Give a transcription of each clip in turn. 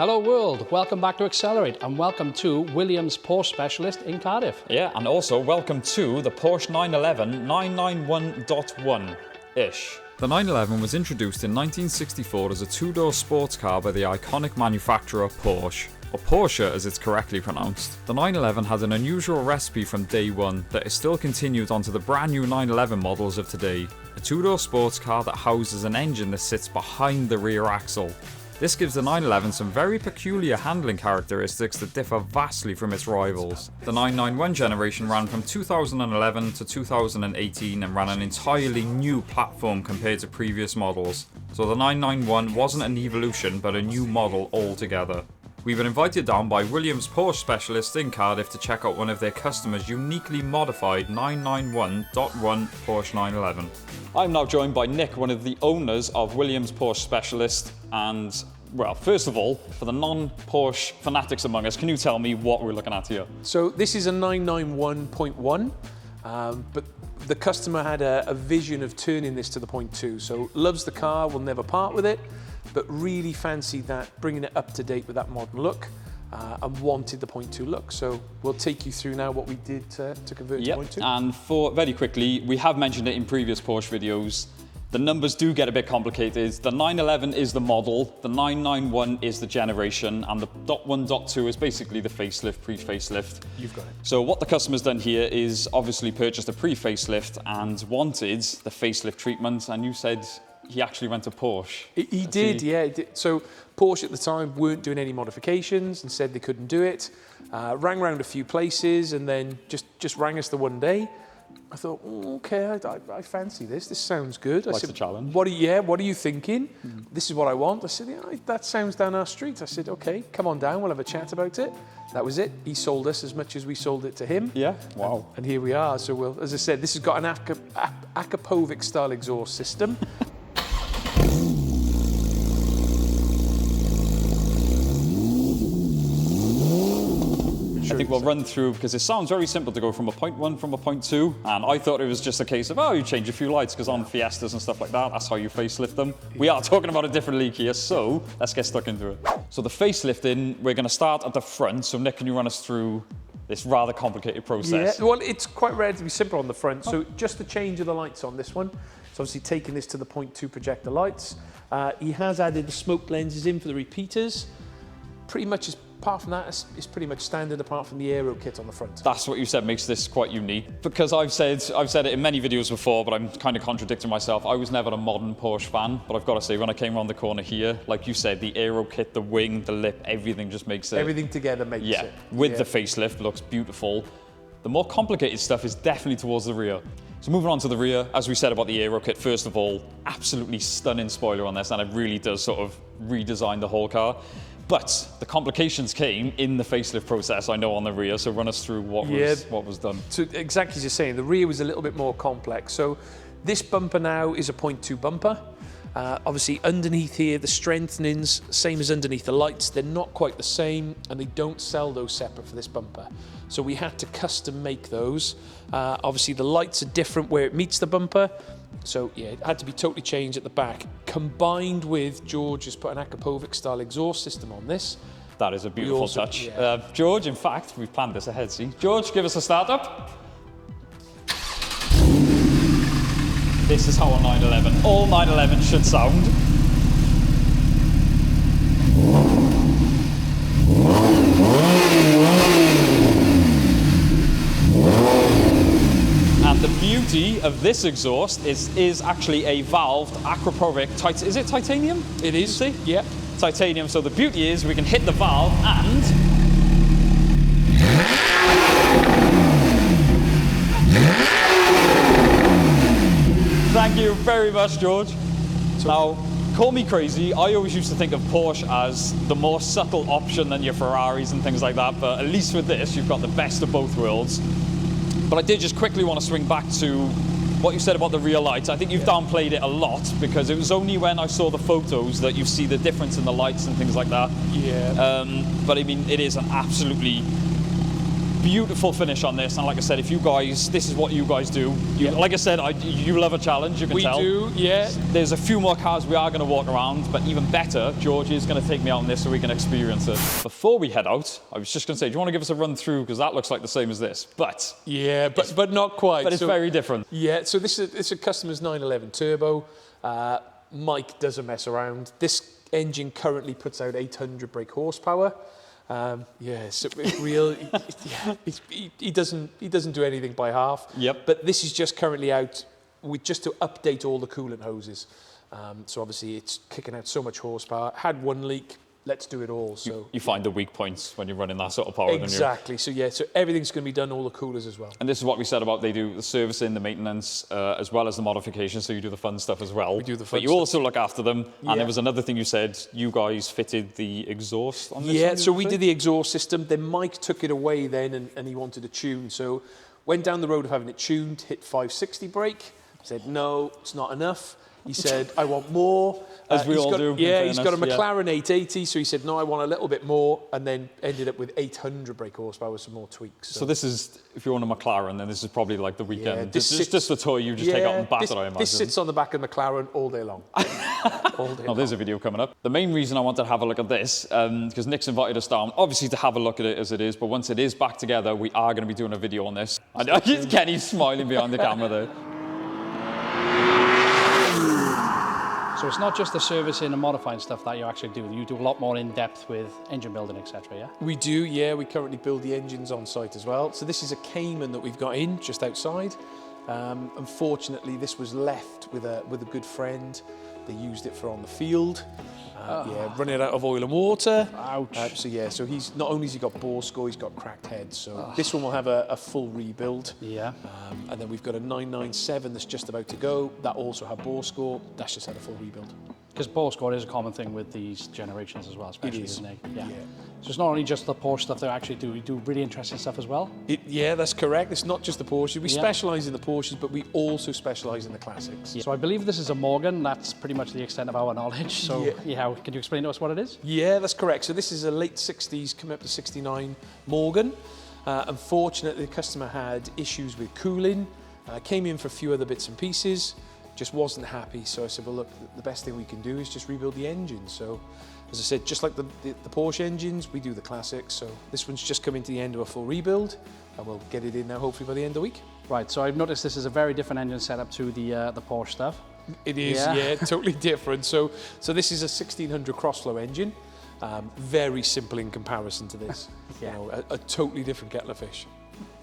Hello world, welcome back to Accelerate and welcome to Williams Porsche Specialist in Cardiff. Yeah, and also welcome to the Porsche 911 991.1-ish. The 911 was introduced in 1964 as a two-door sports car by the iconic manufacturer Porsche, or Porsche as it's correctly pronounced. The 911 had an unusual recipe from day one that is still continued onto the brand new 911 models of today. A two-door sports car that houses an engine that sits behind the rear axle. This gives the 911 some very peculiar handling characteristics that differ vastly from its rivals. The 991 generation ran from 2011 to 2018 and ran an entirely new platform compared to previous models. So the 991 wasn't an evolution but a new model altogether. We've been invited down by Williams Porsche Specialists in Cardiff to check out one of their customers' uniquely modified 991.1 Porsche 911. I'm now joined by Nick, one of the owners of Williams Porsche Specialist, and well, first of all, for the non-Porsche fanatics among us, can you tell me what we're looking at here? So this is a 991.1, but the customer had a vision of turning this to the 0.2. So loves the car, will never part with it, but really fancied that, bringing it up to date with that modern look, and wanted the 0.2 look. So we'll take you through now what we did to convert to 0.2. And for very quickly, we have mentioned it in previous Porsche videos. The numbers do get a bit complicated. The 911 is the model, the 991 is the generation, and the .1, .2 is basically the facelift, pre-facelift. You've got it. So what the customer's done here is obviously purchased a pre-facelift and wanted the facelift treatment, and you said he actually went to Porsche. He did, yeah. He did. So Porsche at the time weren't doing any modifications and said they couldn't do it. Rang around a few places and then just rang us the one day. I thought, okay, I fancy this. This sounds good. I Like said, the challenge. what are you thinking? This is what I want. I said, yeah, that sounds down our street. I said, okay, come on down. We'll have a chat about it. That was it. He sold us as much as we sold it to him. Yeah, wow. And here we are. So we'll, as I said, this has got an Akapovic style exhaust system. I think we'll run through, because it sounds very simple to go from a 0.1 from a 0.2, and I thought it was just a case of, oh, you change a few lights, because on Fiestas and stuff like that, that's how you facelift them. We are talking about a different league here, so let's get stuck into it. So the facelifting, we're going to start at the front. So Nick, can you run us through this rather complicated process? Yeah, well, it's quite relatively simple on the front. So just the change of the lights on this one. So obviously taking this to the 0.2 projector lights. He has added the smoke lenses in for the repeaters. Pretty much, apart from that, it's pretty much standard apart from the aero kit on the front. That's what you said makes this quite unique. Because I've said it in many videos before, but I'm kind of contradicting myself. I was never a modern Porsche fan, but I've got to say, when I came around the corner here, like you said, the aero kit, the wing, the lip, everything just makes it. Everything together makes it. With the facelift, looks beautiful. The more complicated stuff is definitely towards the rear. So moving on to the rear, as we said about the aero kit, first of all, absolutely stunning spoiler on this, and it really does sort of redesign the whole car. But the complications came in the facelift process, I know, on the rear, so run us through what was done. So exactly as you're saying, the rear was a little bit more complex. So this bumper now is a 0.2 bumper. Obviously underneath here, the strengthenings, same as underneath the lights, they're not quite the same, and they don't sell those separate for this bumper. So we had to custom make those. Obviously the lights are different where it meets the bumper. So yeah, it had to be totally changed at the back. Combined with George has put an Akapovic style exhaust system on this. That is a beautiful touch. Yeah. George, in fact, we've planned this ahead, see? George, give us a start up. This is how a 911, all 911 should sound. And the beauty of this exhaust is actually a valved Akapovic, is it titanium? It is, see? Yeah. Titanium, so the beauty is we can hit the valve and thank you very much, George. Now, call me crazy, I always used to think of Porsche as the more subtle option than your Ferraris and things like that, but at least with this, you've got the best of both worlds. But I did just quickly want to swing back to what you said about the rear lights. I think you've downplayed it a lot, because it was only when I saw the photos that you see the difference in the lights and things like that. Yeah. But I mean, it is an absolutely Beautiful finish on this, and like I said, if you guys, this is what you guys do. Like I said, you love a challenge, you can tell. We do, yeah. There's a few more cars we are going to walk around, but even better, George is going to take me out on this so we can experience it. Before we head out, I was just going to say, do you want to give us a run through, because that looks like the same as this, but... Yeah, but not quite. But it's very different. Yeah, so it's a customer's 911 turbo. Mike doesn't mess around. This engine currently puts out 800 brake horsepower. So he doesn't do anything by half. Yep. But this is just currently out just to update all the coolant hoses. So obviously it's kicking out so much horsepower. Had one leak. Let's do it all. So you find the weak points when you're running that sort of power. Exactly. So everything's going to be done, all the coolers as well. And this is what we said about they do the servicing, the maintenance, as well as the modification. So you do the fun stuff as well. We do the fun But you stuff. also look after them. And there was another thing you said. You guys fitted the exhaust on this. Yeah. So we did the exhaust system. Then Mike took it away then, and he wanted a tune. So went down the road of having it tuned. Hit 560 brake. Said no, it's not enough. He said, I want more. As we all do. Yeah, he's got a McLaren 880, so he said, no, I want a little bit more, and then ended up with 800 brake horsepower with some more tweaks. So this is, if you own a McLaren, then this is probably like the weekend. Yeah, this is just a toy you just take out and batter, I imagine. This sits on the back of McLaren all day long. All day long. There's a video coming up. The main reason I wanted to have a look at this, because Nick's invited us down, obviously to have a look at it as it is, but once it is back together, we are going to be doing a video on this. And Kenny's smiling behind the camera there. So it's not just the servicing and modifying stuff that you actually do. You do a lot more in depth with engine building, etc. Yeah. We do, yeah. We currently build the engines on site as well. So this is a Cayman that we've got in just outside. Unfortunately, this was left with a good friend. They used it for on the field. Running out of oil and water. Ouch. So he's not only has he got bore score, he's got cracked heads. So this one will have a full rebuild. Yeah. And then we've got a 997 that's just about to go. That also had bore score. That's just had a full rebuild. Because bore score is a common thing with these generations as well, especially, is. isn't it? Yeah. So it's not only just the Porsche stuff they actually do. We do really interesting stuff as well. Yeah, that's correct. It's not just the Porsche. We specialise in the Porsches, but we also specialise in the classics. Yeah. So I believe this is a Morgan. That's pretty much the extent of our knowledge. So can you explain to us what it is? Yeah, that's correct. So this is a late 60s, coming up to 69 Morgan. Unfortunately, the customer had issues with cooling. Came in for a few other bits and pieces. Just wasn't happy, so I said, well, look, the best thing we can do is just rebuild the engine. So, as I said, just like the Porsche engines, we do the classics. So this one's just coming to the end of a full rebuild, and we'll get it in now, hopefully by the end of the week. Right. So I've noticed this is a very different engine setup to the Porsche stuff. It is, yeah, totally different. So this is a 1600 crossflow engine, very simple in comparison to this. You know, a totally different kettle of fish.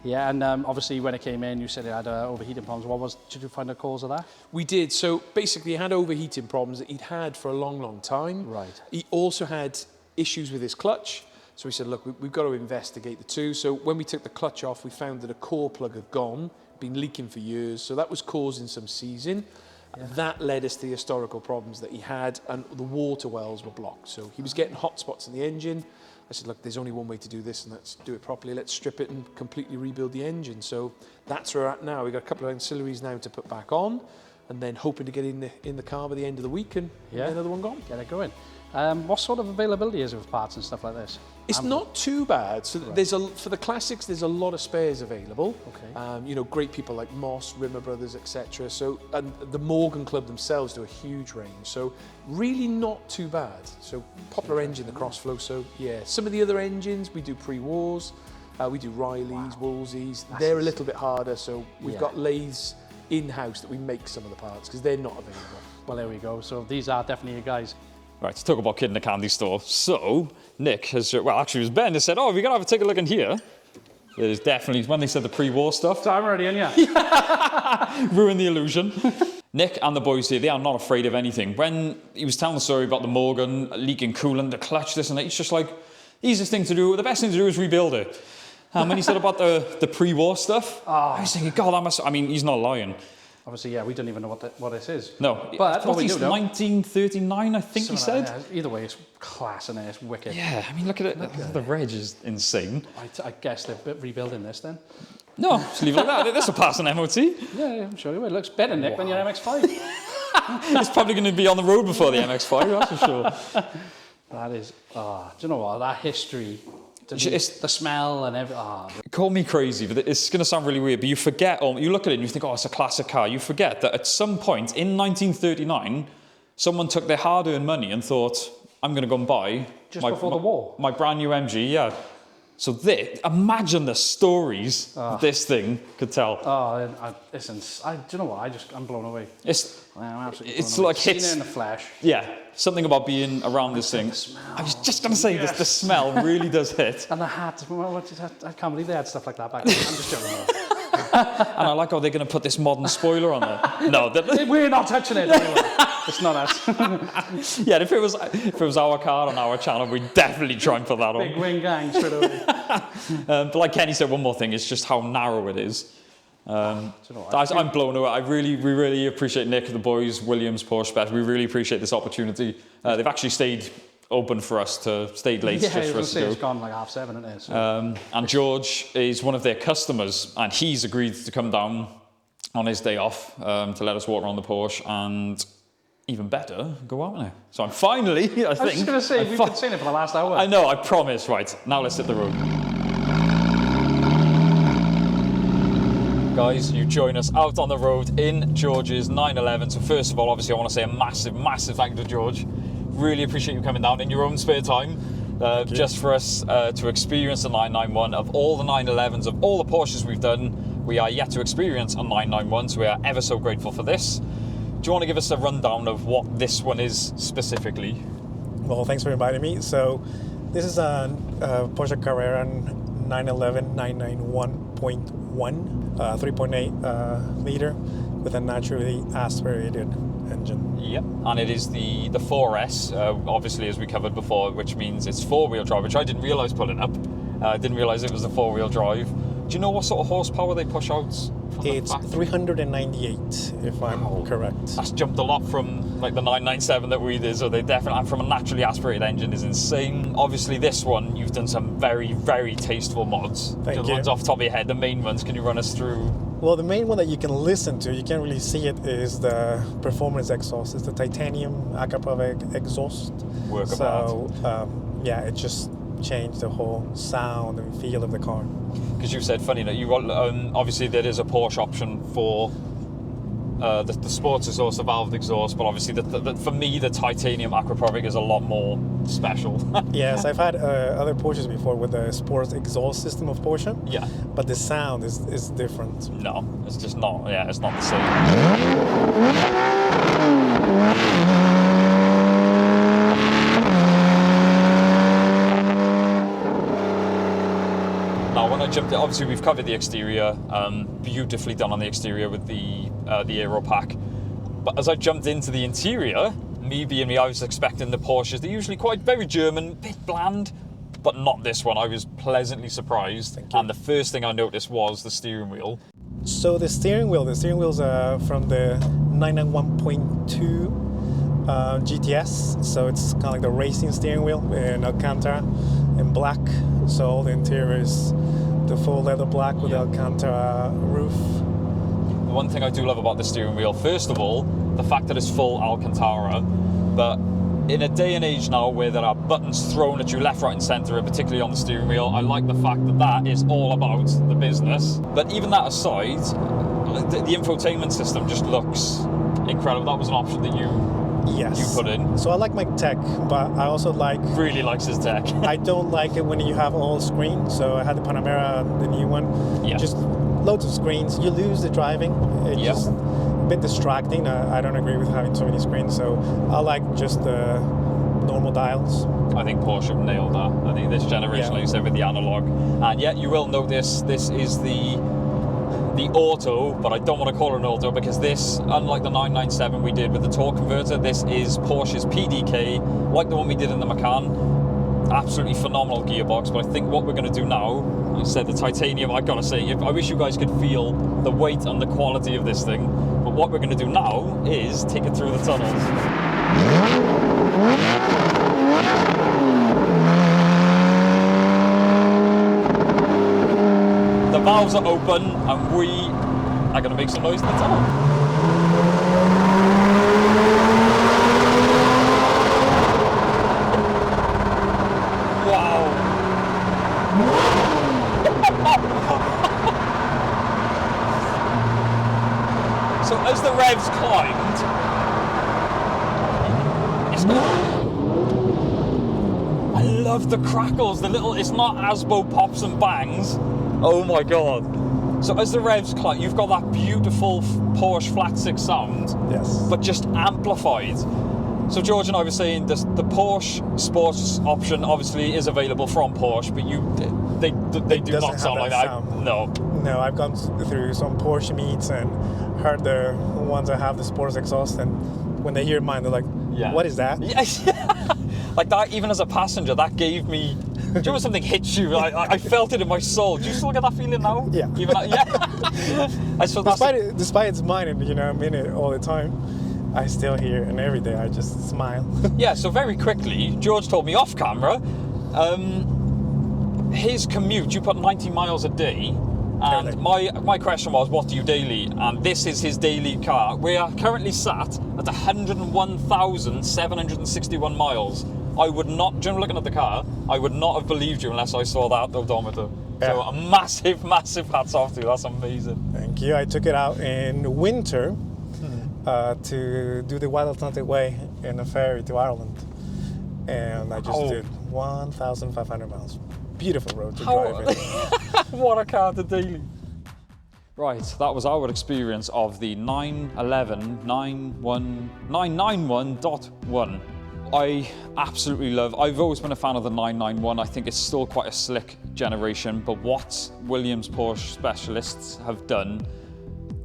Yeah, and obviously when it came in, you said it had overheating problems. Did you find the cause of that? We did. So basically, he had overheating problems that he'd had for a long, long time. Right. He also had issues with his clutch. So we said, look, we've got to investigate the two. So when we took the clutch off, we found that a core plug had gone, been leaking for years. So that was causing some seizing. Yeah. That led us to the historical problems that he had, and the water wells were blocked. So he was getting hot spots in the engine. I said, look, there's only one way to do this, and let's do it properly. Let's strip it and completely rebuild the engine. So that's where we're at now. We've got a couple of ancillaries now to put back on, and then hoping to get in the car by the end of the week and get another one gone. Get it going. What sort of availability is it with parts and stuff like this? It's not too bad. So there's for the classics, there's a lot of spares available. Okay. You know, great people like Moss, Rimmer Brothers, etc. So, and the Morgan Club themselves do a huge range. So really not too bad. So popular engine, the Crossflow. So yeah, some of the other engines we do pre-wars. We do Rileys, Wolseys. They're a little bit harder. So we've got lathes in-house that we make some of the parts because they're not available. Well, there we go. So these are definitely your guys. Right, let's talk about kid in the candy store. So, Nick has, well, actually it was Ben that said, oh, we got to take a look in here. There's definitely, when they said the pre-war stuff. So I'm already in, yeah. Ruin the illusion. Nick and the boys here, they are not afraid of anything. When he was telling the story about the Morgan, leaking coolant, the clutch, this and that, it's just like, easiest thing to do, the best thing to do is rebuild it. And when he said about the pre-war stuff, I was thinking, God, that must, I mean, he's not lying. Obviously, yeah, we don't even know what this is. No, but what we do know, 1939, I think he said. Either way, it's class and it's wicked. Yeah, I mean, look at it. The reg is insane. I guess they're rebuilding this then. No, just leave it like that. This will pass an MOT. Yeah, I'm sure it will. It looks better, Nick, than your MX-5. It's probably going to be on the road before the MX-5, that's for sure. That is, do you know what? That history The smell and everything. Oh. Call me crazy, but it's going to sound really weird, but you forget, or you look at it and you think, oh, it's a classic car. You forget that at some point in 1939, someone took their hard-earned money and thought, I'm going to go and buy... Just before the war? My brand new MG, yeah. So imagine the stories this thing could tell. Oh, listen, do you know what? I'm blown away. I'm absolutely blown away. Like seeing it in the flesh. Yeah, something about being around this thing. I was just going to say, the smell really does hit. And the hat, I can't believe they had stuff like that back then. I'm just joking. And I like how they're going to put this modern spoiler on there. No, we're not touching it anyway. It's not us. Yeah, if it was our car on our channel, we'd definitely try and put that on. Big wing gang straight away. But like Kenny said, one more thing, it's just how narrow it is. I'm blown away. We really appreciate Nick, the boys, Williams, Porsche Bet. We really appreciate this opportunity. They've actually stayed open for us stayed late just for us to go. It's gone like 7:30, isn't it? So. And George is one of their customers, and he's agreed to come down on his day off to let us walk around the Porsche and even better, go out now. So I'm finally, I think. I was just going to say, we've been saying it for the last hour. I know, I promise. Right, now let's hit the road. Guys, you join us out on the road in George's 911. So first of all, obviously I want to say a massive, massive thank you to George. Really appreciate you coming down in your own spare time, just for us to experience the 991. Of all the 911s, of all the Porsches we've done, we are yet to experience a 991, so we are ever so grateful for this. Do you want to give us a rundown of what this one is specifically? Well, thanks for inviting me. So this is a Porsche Carrera 911 991.1, 3.8 liter with a naturally aspirated engine. Yep, and it is the 4S, obviously, as we covered before, which means it's four-wheel drive, which I didn't realise pulling up. I didn't realise it was the four-wheel drive. Do you know what sort of horsepower they push out? It's 398, if I'm correct. That's jumped a lot from like the 997 that we did, so they definitely, from a naturally aspirated engine, is insane. Obviously, this one, you've done some very, very tasteful mods. Thank you. The ones off the top of your head, the main ones, can you run us through? Well, the main one that you can listen to, you can't really see it, is the performance exhaust. It's the titanium Aquaprov exhaust. Yeah, it just changed the whole sound and feel of the car. Because you said, funny enough, you obviously there is a Porsche option for the sports exhaust, the valved exhaust, but obviously for me the titanium Aquaprov is a lot more special. Yes, I've had other Porsches before with the sports exhaust system of Porsche. Yeah. But the sound is different. No, it's just not. Yeah, it's not the same. Now, when I jumped in, obviously we've covered the exterior, beautifully done on the exterior with the aero pack. But as I jumped into the interior, me being me, I was expecting the Porsches. They're usually quite very German, bit bland, but not this one. I was pleasantly surprised. Thank you. And the first thing I noticed was the steering wheel. So the steering wheel's from the 991.2 GTS. So it's kind of like the racing steering wheel in Alcantara in black. So all the interior is the full leather black with the Alcantara roof. One thing I do love about the steering wheel, first of all, the fact that it's full Alcantara, but in a day and age now where there are buttons thrown at you left, right and centre, and particularly on the steering wheel, I like the fact that that is all about the business. But even that aside, the infotainment system just looks incredible. That was an option that you put in. So I like my tech, but I also really likes his tech. I don't like it when you have all screens. So I had the Panamera, the new one. Yeah. Just loads of screens. You lose the driving. It's just a bit distracting. I don't agree with having so many screens. So I like just the normal dials. I think Porsche have nailed that. I think this generation, like you said, with the analog. And yet you will notice this is the auto, but I don't want to call it an auto because this, unlike the 997 we did with the torque converter, this is Porsche's PDK, like the one we did in the Macan. Absolutely phenomenal gearbox, but I think what we're going to do now, I said the titanium, I've got to say, I wish you guys could feel the weight and the quality of this thing, but what we're going to do now is take it through the tunnels. The valves are open and we are going to make some noise in the tunnel. Wow. So as the revs climbed, I love the crackles, the little, it's not Asbo pops and bangs. Oh my God. So as the revs climbed, you've got that beautiful Porsche flat six sound, Yes. but just amplified. So George and I were saying this, the Porsche sports option obviously is available from Porsche, but they do doesn't not have sound like that that. sound. No. No, I've gone through some Porsche meets and heard the ones that have the sports exhaust, and when they hear mine, they're like, Yeah. what is that? Yes. Like that, even as a passenger, that gave me. Do you know when something hits you? I felt it in my soul. Do you still get that feeling now? Yeah. Even yeah. I suppose that's Despite it's mine, and you know, I'm in it all the time, I still hear, and every day I just smile. Yeah. So very quickly, George told me off camera. His commute, you put 90 miles a day. And my question was, what do you daily? And this is his daily car. We are currently sat at 101,761 miles. I would not, during looking at the car, I would not have believed you unless I saw that odometer. Yeah. So a massive, massive hats off to you. That's amazing. Thank you. I took it out in winter to do the Wild Atlantic Way in a ferry to Ireland. And I just did 1,500 miles. Beautiful road to drive in. What a car to daily. Right, that was our experience of the 991.1. I absolutely love, I've always been a fan of the 991. I think it's still quite a slick generation, but what Williams Porsche specialists have done,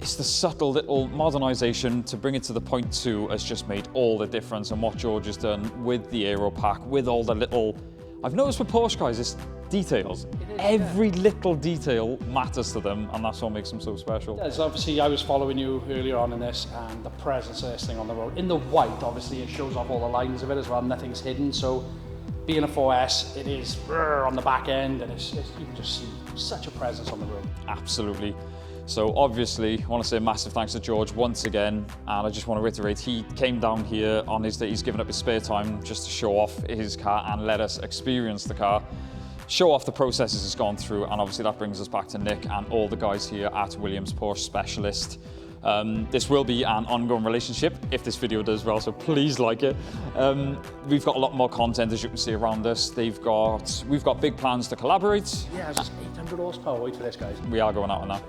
it's the subtle little modernisation to bring it to the 0.2 has just made all the difference. And what George has done with the aero pack, with all the little, I've noticed with Porsche guys, it's details. Every little detail matters to them, and that's what makes them so special. Yes, obviously I was following you earlier on in this, and the presence of this thing on the road. In the white, obviously it shows off all the lines of it as well, nothing's hidden, so being a 4S, it is on the back end, and you can just see such a presence on the road. Absolutely. So obviously, I want to say a massive thanks to George once again, and I just want to reiterate, he came down here on his day, he's given up his spare time just to show off his car and let us experience the car, show off the processes it's gone through, and obviously that brings us back to Nick and all the guys here at Williams Porsche Specialist. This will be an ongoing relationship if this video does well, so please like it. We've got a lot more content, as you can see around us. We've got big plans to collaborate. Yeah, it's just 800 horsepower, wait for this, guys. We are going out on that.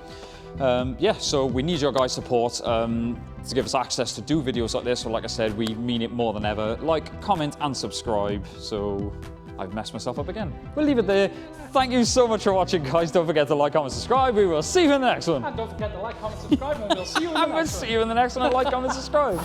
Yeah, so we need your guys' support to give us access to do videos like this. So like I said, we mean it more than ever. Like, comment and subscribe. So I've messed myself up again. We'll leave it there. Thank you so much for watching, guys. Don't forget to like, comment, subscribe. We will see you in the next one. And don't forget to like, comment, subscribe, and we'll see you in the next one. And we'll see you in the next one. Like, comment, subscribe.